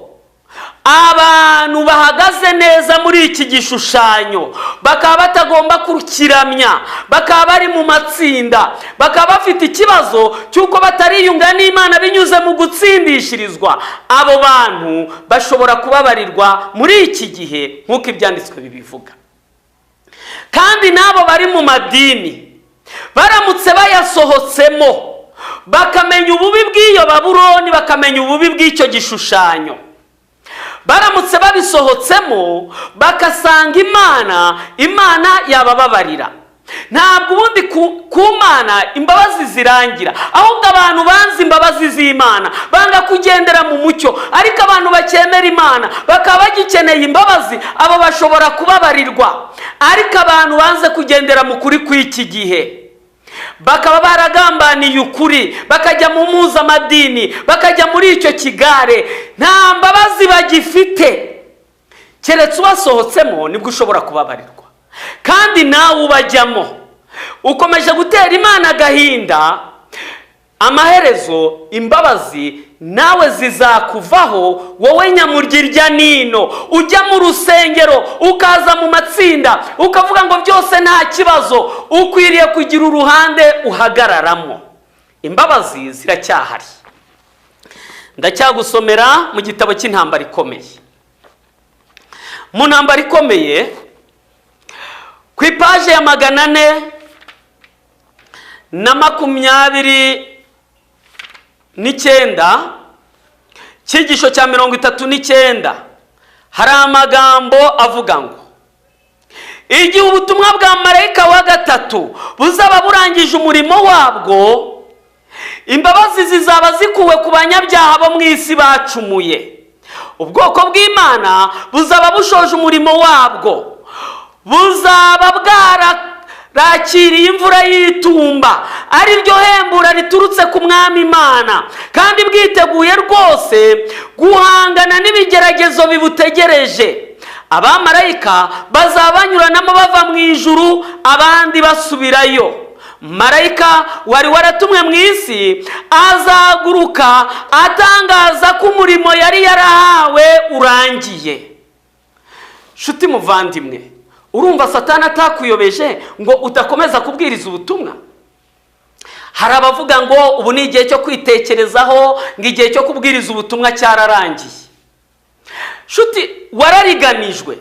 abantu bahagaze neza muri iki gishushanyo bakaba batagomba kukiramya, bakaba bari mu matsinda, bakaba bafite ikibazo cy'uko batariyunga n'Imana binyuze mu gutsindishirizwa. Abo bantu bashobora kubabarirwa muri iki gihe nk'uko ibyanditswe bibivuga. Kandi n'abo bari mu madini baramutse bayasohotsemo, bakamenya ububi bw'iyo Babuloni, bakamenya ububi bw'icyo gishushanyo, baramutse babisohotsemo bakasanga Imana yabababarira. Ntabwo ubundi ku Mana imbabazi zirangira, ahubwo abantu banze imbabazi z'Imana banga kugendera mu mucyo. Ariko abantu bakemera Imana bakaba bagikeneye imbabazi, abo bashobora kubabarirwa. Ariko abantu banze kugendera mu kuri kw'iki gihe, bakaba baragambaniye ukuri, bakajya mu mpuzamadini, bakajya muri icyo kigare, nta mbabazi bagifite. Keretse ubasohotsemo nibwo ushobora kubabarirwa, kandi nawe ubajyamo ukomeje gutera Imana agahinda, amaherezo imbabazi nawe zizakuvaho, wowe nyamurya nino ujya mu rusengero ukaza mu matsinda ukavuga ngo byose nta kibazo. Ukwiriye kugira uruhande uhagararamo. Imbabazi ziracyahari. Ndacyagusomera mu gitabo cy'intambara ikomeye. Mu ntambara ikomeye ku ipaje ya 429 cyigisho cya 39 hari amagambo avuga ngo igihe ubutumwa bwa marayika wa gatatu buzaba burangije umurimo wabwo, imbabazi zizaba zikuwe ku banyabyaha bo mu isi bacumuye. Ubwoko bw'Imana buzaba bushoje umurimo wabwo, buzaba bwarakiriye imvura y'itumba, ari ryo hembura riturutse ku Mwami Imana, kandi bwiteguye rwose guhangana n'ibigeragezo bibutegereje. Abamarayika bazaba banyuranamo bava mu ijuru, abandi basubirayo. Marayika wari waratumwe mu isi azaguruka atangaza ko umurimo yari yarahawe urangiye. Shuti muvandimwe, urumva Satani atakuyobeje ngo udakomeza kubwiriza ubutumwa? Hari abavuga ngo ubu ni igihe cyo kwitekerezaho, ngo igihe cyo kubwiriza ubutumwa cyararangiye. Shuti, warariganijwe.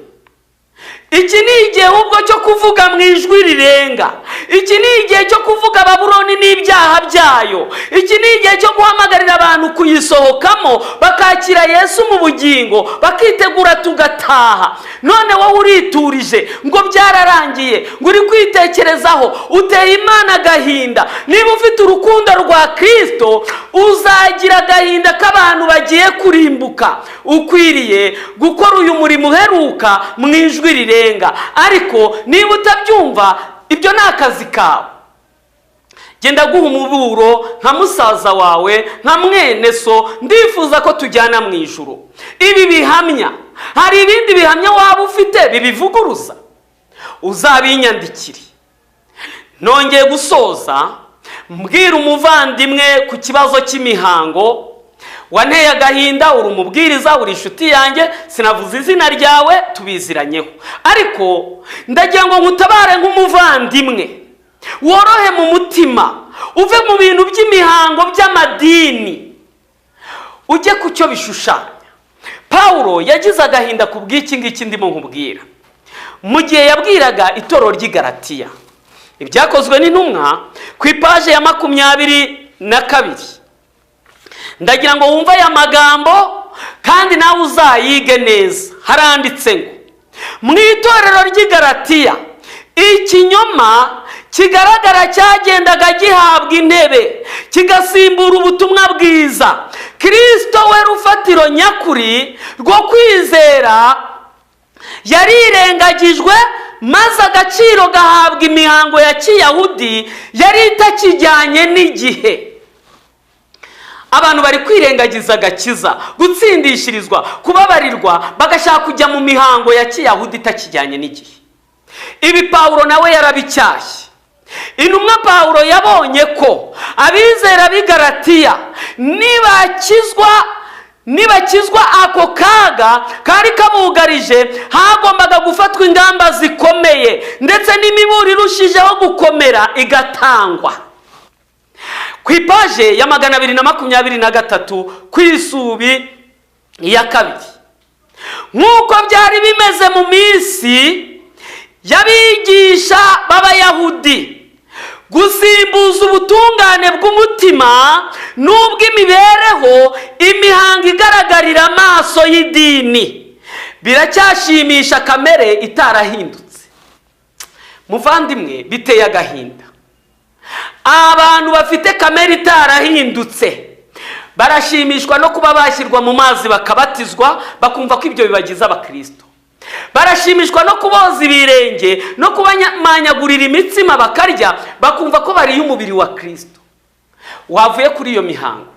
Iki ni igihe ubwo cyo kuvuga mu ijwi rirenga. Iki ni igihe cyo kuvuga Babuloni n'ibyaha byayo. Iki ni igihe cyo guhamagarira abantu kuyisohokamo, bakakira Yesu mu bugingo, bakitegura tugataha. None wowe uriturije ngo byararangiye, ngo uri kwitekerezaho, uteye Imana agahinda. Niba ufite urukundo rwa Kristo, uzagira agahinda k'abantu bagiye kurimbuka. Ukwiriye gukora uyu murimo uheruka mu ijwi rirenga. Ariko niba utabyumva, ibyo ni akazi kawe. Genda guha umuburo nka musaza wawe, nka mwene so, ndifuza ko tujyana mu ijuru. Ibi bihamya, hari ibindi bihamya waba ufite bibivuguruza, uzabinyandikire. Nongeye gusoza mbwira umuvandimwe ku kibazo cy'imihango. Wanteye agahinda, uri umubwiriza, uri inshuti yanjye, sinavuze izina ryawe, tubiziranyeho. Ariko ndagira ngo ngutabare nk'umuvandimwe, worohe mu mutima, uve mu bintu by'imihango by'amadini, ujye ku cyo bishushanya. Pawulo yagize agahinda ku bw'iki ngiki ndimo nkubwira, mu gihe yabwiraga itorero ry'i Galatiya. Ibyakozwe n'intumwa ku ipaje ya 22. Ndagira ngo wumve aya magambo kandi nawe uzayige neza. Haranditse ngo mu itorero ry'i Galatiya ikinyoma kigaragara cyagendaga gihabwa intebe, kigasimbura ubutumwa bwiza. Kristo we rufatiro nyakuri rwo kwizera yarirengagijwe, maze agaciro gahabwa imihango ya Kiyahudi yari itakijyanye n'igihe. Abantu bari kwirengagiza agakiza, gutsindishirizwa, kubabarirwa, bagashaka kujya mu mihango ya Kiyahudi itakijyanye n'igihe. Ibi Pawulo nawe yarabicyashye. Intumwa Pawulo yabonye ko abizera b'i Galatiya nibakizwa ako kaga kari kabugarije, hagombaga gufatwa ingamba zikomeye, ndetse n'imiburo irushijeho gukomera igatangwa. Ku ipaje ya 223 ku isubi ya 2, nk'uko byari bimeze mu minsi y'abigisha b'Abayahudi, gusimbuza ubutungane bw'umutima n'ubw'imibereho imihango igaragarira amaso y'idini biracyashimisha kamere itarahindutse. Muvandimwe, biteye agahinda. Abantu bafite kamere itarahindutse barashimishwa no kuba bashyirwa mu mazi bakabatizwa, bakumva ko ibyo bibagize abakristo. barashimishwa no kuboza ibirenge no kubamanyagurira imitsima bakarya, bakumva ko bariye umubiri wa Kristo. Wavuye kuri iyo mihango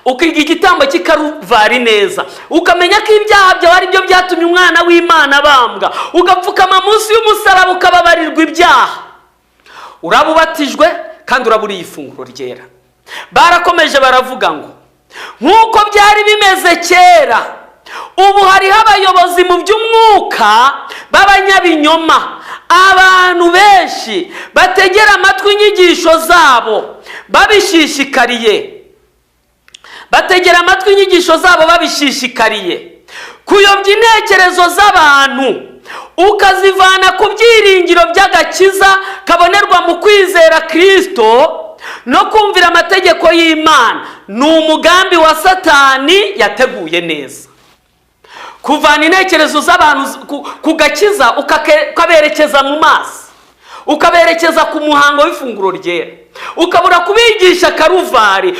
ukiga igitambo cy'ikaruvari neza, ukamenya ko ibyaha byawe ari byo byatumye umwana w'Imana bambwa, ugapfukama munsi y'umusaraba ukababarirwa ibyaha, urabubatijwe kandi uraburiye ifunguro ryera. Barakomeje baravuga ngo nk'uko byari bimeze kera, ubu hariho abayobozi mu by'umwuka b'abanyabinyoma, abantu benshi bategera amatwi inyigisho zabo babishishikariye kuyobya intekerezo z'abantu, ukazivana ku byiringiro by'agakiza kabonerwa mu kwizera Kristo no kumvira amategeko y'Imana. Ni umugambi wa Satani yateguye neza, kuvana intekerezo z'abantu ku gakiza ukaberekeza mu mazi, ukaberekeza ku muhango w'ifunguro ryera, ukabura kubigisha karuvari,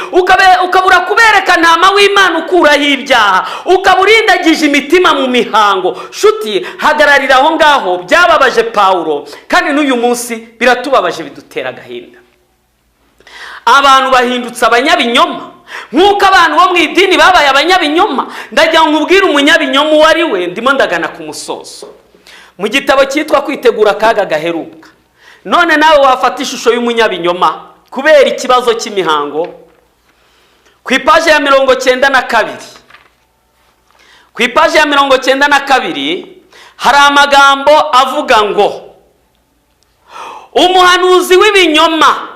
ukabura kubereka ntama w'Imana ukuraho ibyaha, ukaburindagije imitima mu mihango. Shuti, hagararira aho ngaho. Byababaje Pawulo kandi n'uyu munsi biratubabaje, bidutera agahinda. Abantu bahindutse abanyabinyoma nk'uko abantu bo mu idini babaye abanyabinyoma. Ndagira ngo nkubwire umunyabinyoma uwo ari we, ndimo ndagana ku musozo. Mu gitabo cyitwa Kwitegura Akaga Gaheruka, none nawe wafata ishusho y'umunyabinyoma kubera ikibazo cy'imihango. Ku ipaje ya 92, ku ipaje ya 92 hari amagambo avuga ngo umuhanuzi w'ibinyoma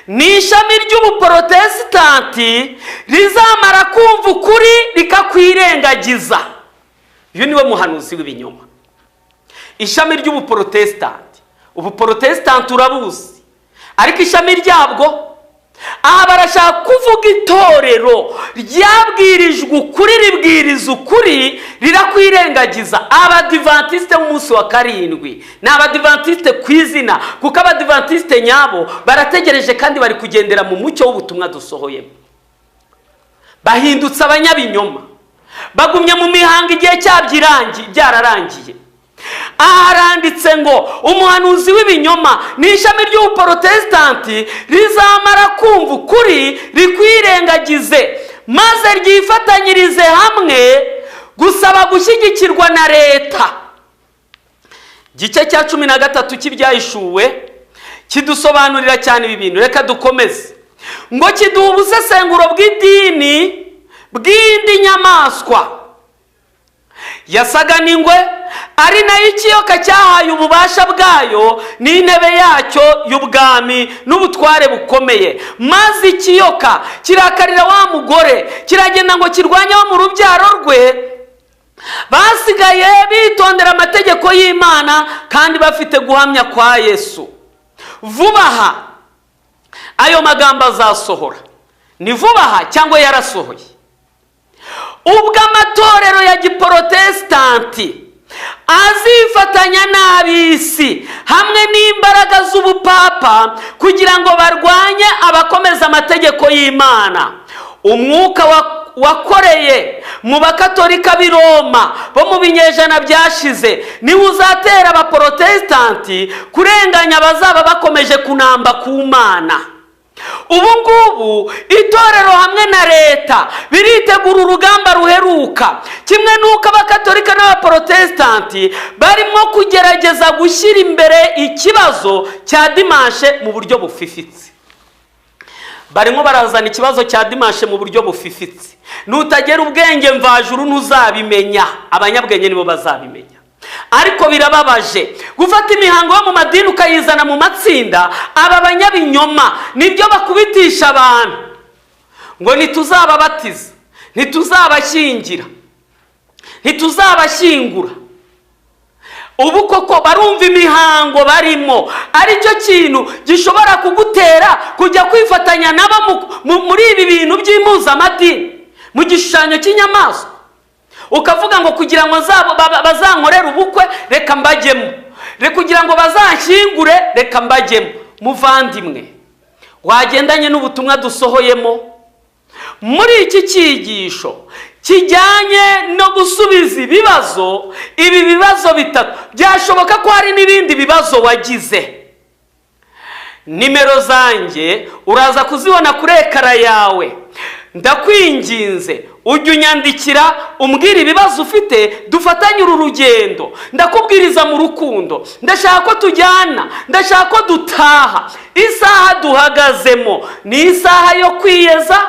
ni ishami ry'ubuprotesitanti rizamara kumva ukuri rikakwirengagiza. Uyu niwe muhanuzi w'ibinyoma, ishami ry'ubuprotesitanti. Ubuprotesitanti urabuzi, ariko ishami ryabwo aha barashaka kuvuga itorero ryabwirijwe ukuri, ribwiriza ukuri, rirakwirengagiza. Abadivantiste b'umunsi wa karindwi ni abadivantiste ku izina, kuko abadivantiste nyabo barategereje kandi bari kugendera mu mucyo w'ubutumwa dusohoyemo. Bahindutse abanyabinyoma, bagumye mu mihango igihe byararangiye. Aranditse ngo umuhanuzi w'ibinyoma ni ishami ry'ubuprotesitanti rizamara kumva ukuri rikwirengagize, maze ryifatanyirize hamwe gusaba gushyigikirwa na leta. Igice cya 13 cy'ibyahishuwe kidusobanurira cyane ibi bintu. Reka dukomeze ngo kiduha ubusesenguro bw'idini bw'indi nyamaswa yasaga n'ingwe, ari nayo ikiyoka cyahaye ububasha bwayo n'intebe yacyo y'ubwami n'ubutware bukomeye. Maze ikiyoka kirakarira wa mugore, kiragenda ngo kirwanye abo mu rubyaro rwe basigaye bitondera amategeko y'Imana kandi bafite guhamya kwa Yesu. Vuba aha ayo magambo azasohora. Ni vuba aha cyangwa yarasohoye? Ubwo amatorero ya giprotesitanti azifatanya n'ab'isi hamwe n'imbaraga z'ubupapa kugira ngo barwanye abakomeza amategeko y'Imana. Umwuka wakoreye mu bakatolika b'i Roma bo mu binyejana byashize niwe uzatera abaprotesitanti kurenganya abazaba bakomeje kunamba ku Mana. Ubu ngubu itorero hamwe na leta biritegura urugamba ruheruka, kimwe n'uko abakatolika n'abaprotesitanti barimo kugerageza gushyira imbere ikibazo cya dimanche mu buryo bufifitse. Barimo barazana ikibazo cya dimanche mu buryo bufifitse. Nutagera ubwenge mvajuru ntuzabimenya, abanyabwenge nibo bazabimenya. Ariko birababaje gufata imihango yo mu madini ukayizana mu matsinda. Aba banyabinyoma nibyo bakubitisha abantu ngo ntituzababatiza, ntituzabashyingira, ntituzabashyingura. Ubu koko barumva imihango barimo aricyo kintu gishobora kugutera kujya kwifatanya nabo muri ibi bintu by'impuzamadini mu gishushanyo cy'inyamaswa, ukavuga ngo kugira ngo bazankorere ubukwe reka mbajyemo, kugira ngo bazanshyingure reka mbajyemo. Muvandimwe, wagendanye n'ubutumwa dusohoyemo muri iki cyigisho kijyanye no gusubiza ibibazo. Ibi bibazo bitatu byashoboka ko hari n'ibindi bibazo wagize. Nimero zanjye uraza kuzibona kuri ekara yawe. Ndakwinginze ujye unyandikira umbwira ibibazo ufite, dufatanye uru rugendo. Ndakubwiriza mu rukundo, ndashaka ko tujyana, ndashaka ko dutaha. Isaha duhagazemo ni isaha yo kwiyeza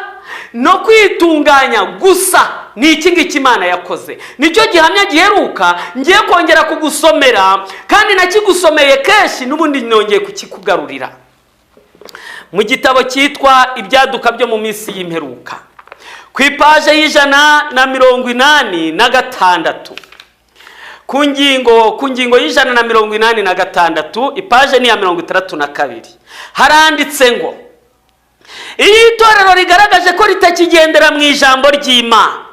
no kwitunganya gusa. Ni iki ngiki Imana yakoze, nicyo gihamya giheruka ngiye kongera kugusomera, kandi nakigusomeye kenshi n'ubundi nongeye kukikugarurira mu gitabo cyitwa Ibyaduka byo mu minsi y'imperuka, ku ipaje y'186, ku ngingo y'186, ipaje ni ya 62. haranditse ngo iyo itorero rigaragaje ko ritakigendera mu ijambo ry'Imana,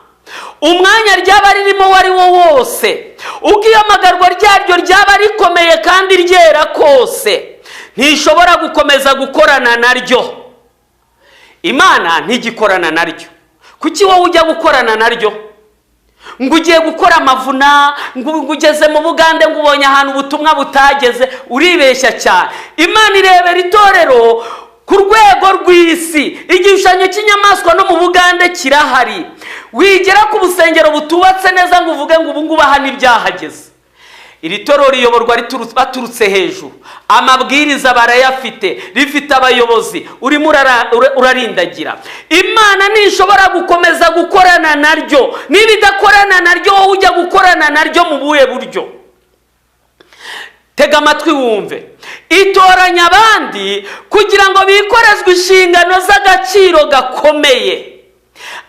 umwanya ryaba ririmo wari wo wose, ubwo iyamagarwa ryaryo ryaba rikomeye kandi ryera kose, ntishobora gukomeza gukorana naryo. Imana ntigikorana naryo. Kuki wowe ujya gukorana naryo? Ngo ugiye gukora amavuna, ngo ugeze mu Bugande, ngo ubonye ahantu ubutumwa butageze, uribeshya cyane. Imana irebera itorero ku rwego rw'isi. Igishushanyo cy'inyamaswa no mu Bugande kirahari. Wigera ku busengero butubatse neza ngo uvuge ngo ubu ngubu aha n'ibyahageze. Iri torero riyoborwa baturutse hejuru, amabwiriza barayafite, rifite abayobozi, urimo urarindagira. Imana ntishobora gukomeza gukorana naryo. Niba idakorana naryo, wowe ujya gukorana naryo mu buhe buryo? Tega amatwi wumve. Itoranya abandi kugira ngo bikorezwe inshingano z'agaciro gakomeye,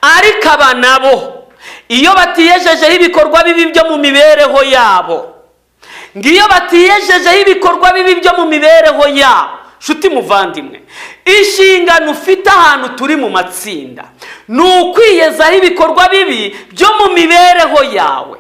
ariko aba nabo iyo batiyejejeho ibikorwa bibi byo mu mibereho yabo, ngiyo batiyejejeho ibikorwa bibi byo mu mibereho yabo, nshuti muvandimwe, inshingano ufite ahantu turi mu matsinda ni ukwiyezaho ibikorwa bibi byo mu mibereho yawe,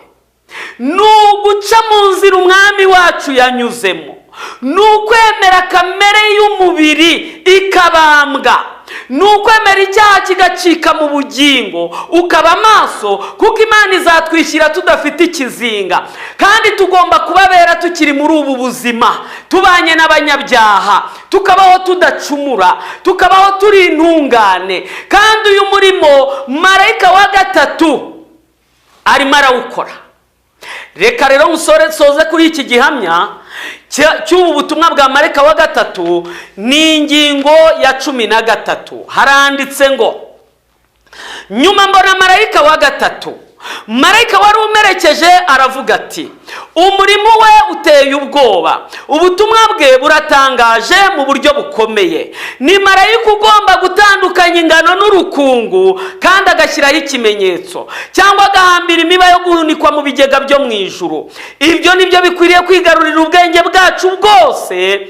ni uguca mu nzira umwami wacu yanyuzemo, ni ukwemera kamere y'umubiri ikabambwa, ni ukwemera icyaha kigacika mu bugingo, ukaba amaso, kuko Imana izatwishyira tudafite ikizinga. Kandi tugomba kubabera tukiri muri ubu buzima, tubanye n'abanyabyaha, tukabaho tudacumura, tukabaho turi intungane. Kandi uyu murimo marayika wa gatatu arimo arawukora. Reka rero musoze kuri iki gihamya cy'ubu butumwa bwa marayika wa gatatu. Ni ingingo ya 13. haranditse ngo, nyuma mbona marayika wa gatatu, marayika wari umerekeje aravuga ati, umurimo we uteye ubwoba, ubutumwa bwe buratangaje mu buryo bukomeye. Ni marayika ugomba gutandukanya ingano n'urukungu, kandi agashyiraho ikimenyetso cyangwa agahambira imiba yo guhunikwa mu bigega byo mu ijuru. Ibyo nibyo bikwiriye kwigarurira ubwenge bwacu bwose,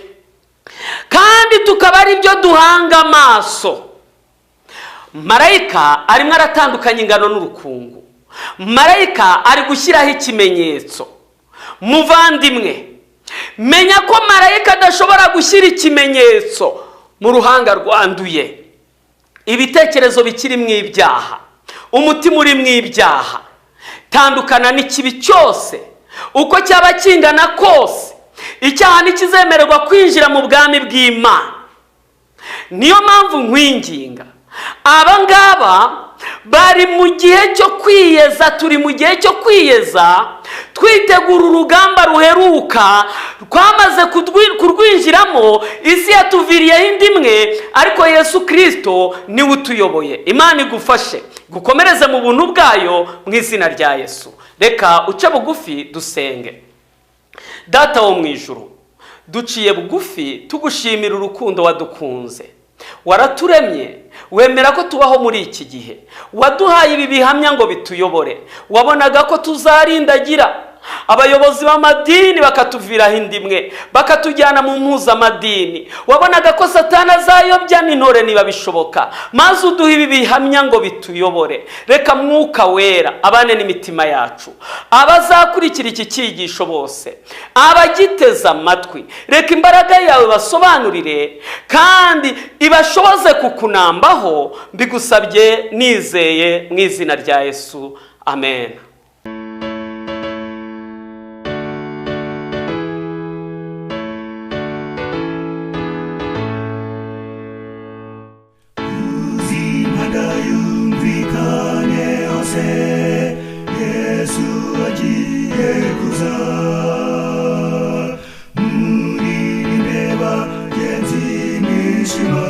kandi tukaba ari byo duhanga amaso. Marayika arimo aratandukanya ingano n'urukungu, marayika ari gushyiraho ikimenyetso. Muvandimwe, menya ko marayika adashobora gushyira ikimenyetso mu ruhanga rwanduye, ibitekerezo bikiri mu ibyaha, umutima uri mu ibyaha. Tandukana n'ikibi cyose uko cyaba kingana kose. Icyaha ntikizemererwa kwinjira mu bwami bw'Imana. Niyo mpamvu nkwinginga, aba ngaba bari mu gihe cyo kwiyeza, turi mu gihe cyo kwiyeza, twitegura urugamba ruheruka twamaze kurwinjiramo. Isi yatuviriyeho indi imwe, ariko Yesu Kristo niwe utuyoboye. Imana igufashe, gukomereze mu buntu bwayo mu izina rya Yesu. Reka uce bugufi dusenge. Data wo mu ijuru, duciye bugufi tugushimira urukundo wadukunze. Waraturemye, wemera ko tubaho muri iki gihe, waduhaye ibi bihamya ngo bituyobore. Wabonaga ko tuzarindagira, abayobozi b'amadini bakatuviraho indimwe bakatujyana mu mpuzamadini. Wabonaga ko Satani azayobya n'intore niba bishoboka, maze uduha ibi bihamya ngo bituyobore. Reka Mwuka Wera abane n'imitima yacu, abazakurikira iki cyigisho bose, abagiteza amatwi, reka imbaraga yawe basobanurire kandi ibashoboze kukunambaho. Mbigusabye nizeye mu izina rya Yesu, amen. Yumvikane hose, Yesu agiye kuza. Muririmbe bagenzi mwishima,